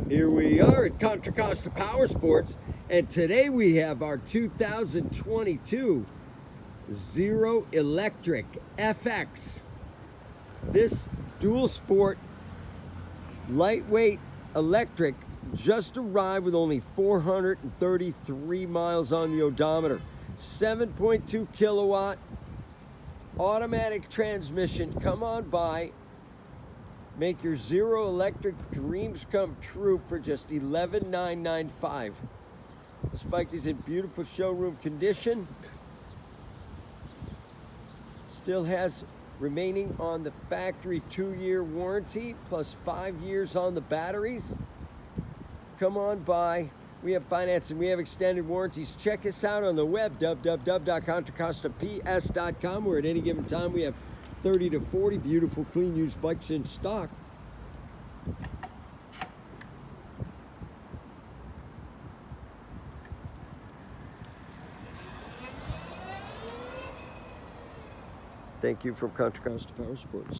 Here we are at Contra Costa Powersports, and today we have our 2022 Zero Electric FX. This dual sport lightweight electric just arrived with only 433 miles on the odometer. 7.2 kilowatt automatic transmission. Come on by. Make your Zero Electric dreams come true for just $11,995. This bike is in beautiful showroom condition. Still has remaining on the factory 2-year warranty plus 5 years on the batteries. Come on by. We have financing, we have extended warranties. Check us out on the web, www.contracostaps.com, where at any given time we have 30 to 40 beautiful, clean, used bikes in stock. Thank you from Contra Costa Powersports.